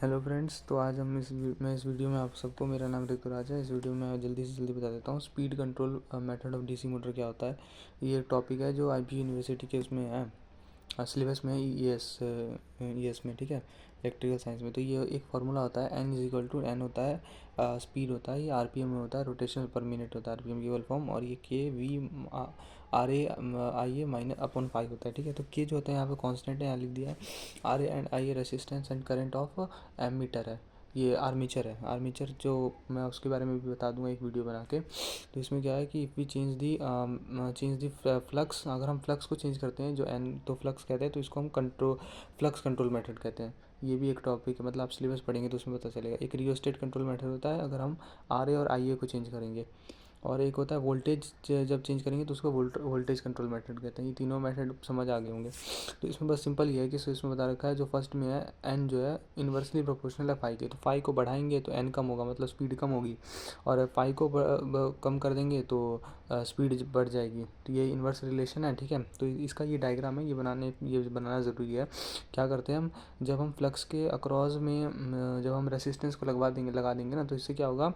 Hello friends, तो आज हम मैं इस वीडियो में आप सबको, मेरा नाम ऋतुराज है। इस वीडियो में मैं जल्दी से जल्दी बता देता हूँ speed control method of DC motor क्या होता है। ये एक टॉपिक है जो आईपी यूनिवर्सिटी के उसमें है, सिलेबस में ई एस में, ठीक है, इलेक्ट्रिकल साइंस में। तो ये एक फार्मूला होता है, n is equal to n होता है, स्पीड होता है, ये आरपीएम में होता है, रोटेशन पर मिनट होता है आरपीएम की फुल फॉर्म, और ये के V R A I A minus upon 5 होता है, ठीक है। तो के जो होता है यहाँ पे कांस्टेंट है, यहाँ लिख दिया है। R A and I A resistance and current of ammeter है, ये आर्मीचर है। आर्मीचर जो मैं उसके बारे में भी बता दूंगा एक वीडियो बना के। तो इसमें क्या है कि if we change the flux, अगर हम फ्लक्स को चेंज करते हैं, जो एन तो फ्लक्स कहते हैं, तो इसको हम फ्लक्स कंट्रोल मेथड कहते हैं। ये भी एक टॉपिक है, मतलब आप सिलेबस पढ़ेंगे तो उसमें पता चलेगा। एक रियोस्टेट कंट्रोल मेथड होता है अगर हम आर ए और आई ए को चेंज करेंगे, और एक होता है वोल्टेज, जब चेंज करेंगे तो उसको वोल्टेज कंट्रोल मेथड कहते हैं। ये तीनों मेथड समझ आ गए होंगे। तो इसमें बस सिंपल ये है कि इसमें बता रखा है, जो फर्स्ट में है एन जो है इन्वर्सली प्रोपोर्शनल है फाई के। तो फाई को बढ़ाएंगे तो एन कम होगा, मतलब स्पीड कम होगी, और फाई को कम कर देंगे तो स्पीड बढ़ जाएगी। तो ये इन्वर्स रिलेशन है, ठीक है। तो इसका ये डायग्राम है, ये बनाना ज़रूरी है। क्या करते हैं हम, जब हम फ्लक्स के अक्रॉस में जब हम रेसिस्टेंस को लगा देंगे ना, तो इससे क्या होगा,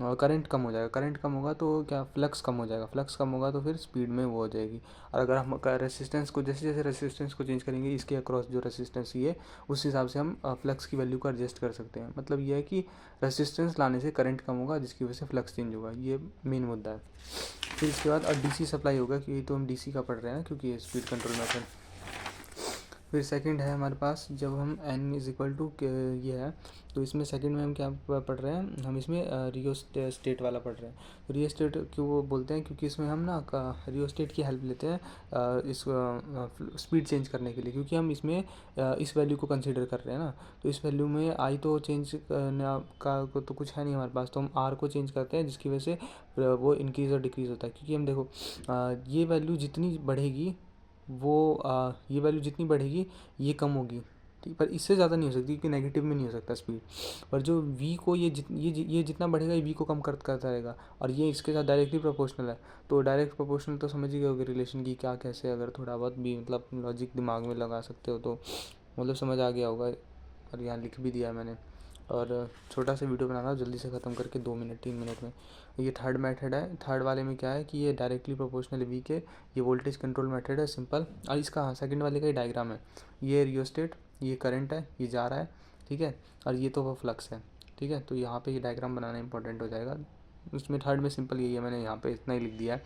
करंट कम हो जाएगा। करंट कम होगा तो क्या, फ्लक्स कम हो जाएगा। फ्लक्स कम होगा तो फिर स्पीड में वो हो जाएगी। और अगर हम रेसिस्टेंस को जैसे जैसे रेसिस्टेंस को चेंज करेंगे, इसके अक्रॉस जो रेसिस्टेंस ये, उस हिसाब से हम फ्लक्स की वैल्यू को एडजस्ट कर सकते हैं। मतलब ये है कि रेसिस्टेंस लाने से करंट कम होगा, जिसकी वजह से फ्लक्स चेंज होगा। ये मेन मुद्दा है। फिर इसके बाद अब डीसी सप्लाई होगा, क्योंकि तो हम डीसी का पढ़ रहे हैं, क्योंकि ये स्पीड कंट्रोल मेथड। फिर सेकंड है हमारे पास, जब हम n इज इक्वल टू ये है, तो इसमें सेकंड में हम क्या पढ़ रहे हैं, हम इसमें रियो स्टेट वाला पढ़ रहे हैं। रियो स्टेट क्यों वो बोलते हैं, क्योंकि इसमें हम ना रियो स्टेट की हेल्प लेते हैं इस स्पीड चेंज करने के लिए, क्योंकि हम इसमें इस वैल्यू को कंसीडर कर रहे हैं ना। तो इस वैल्यू में आई तो चेंज करने का तो कुछ है नहीं हमारे पास, तो हम आर को चेंज करते हैं, जिसकी वजह से वो इंक्रीज़ और डिक्रीज़ होता है। क्योंकि हम देखो, ये वैल्यू जितनी बढ़ेगी ये वैल्यू जितनी बढ़ेगी ये कम होगी, ठीक। पर इससे ज़्यादा नहीं हो सकती, क्योंकि नेगेटिव में नहीं हो सकता स्पीड। पर जो v को ये जितना बढ़ेगा, ये v को कम करता रहेगा, और ये इसके साथ डायरेक्टली प्रोपोर्शनल है। तो डायरेक्ट प्रोपोर्शनल तो समझ ही गए होगे रिलेशन की क्या कैसे, अगर थोड़ा बहुत भी मतलब लॉजिक दिमाग में लगा सकते हो तो मतलब समझ आ गया होगा। और यहाँ लिख भी दिया है मैंने। और छोटा सा वीडियो बना रहा हूँ जल्दी से ख़त्म करके, 2 मिनट 3 मिनट में। ये थर्ड मेथड है। थर्ड वाले में क्या है कि ये डायरेक्टली प्रोपोर्शनल वी के, ये वोल्टेज कंट्रोल मेथड है, सिंपल। और इसका हाँ, सेकंड वाले का ही डायग्राम है। ये रियोस्टेट, ये करंट है, ये जा रहा है, ठीक है, और ये तो वो फ्लक्स है, ठीक है। तो यहाँ पे ये डायग्राम बनाना इंपॉर्टेंट हो जाएगा। उसमें थर्ड में सिंपल यही है, मैंने यहाँ पे इतना ही लिख दिया है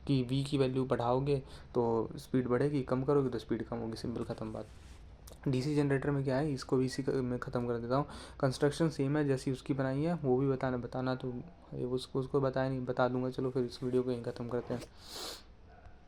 कि वी की वैल्यू बढ़ाओगे तो स्पीड बढ़ेगी, कम करोगे तो स्पीड कम होगी, सिंपल ख़त्म बात। डीसी जनरेटर में क्या है, इसको भी इसी में ख़त्म कर देता हूँ। कंस्ट्रक्शन सेम है जैसी उसकी बनाई है, वो भी बताना तो उसको बताया नहीं, बता दूंगा। चलो फिर इस वीडियो को यहीं ख़त्म करते हैं।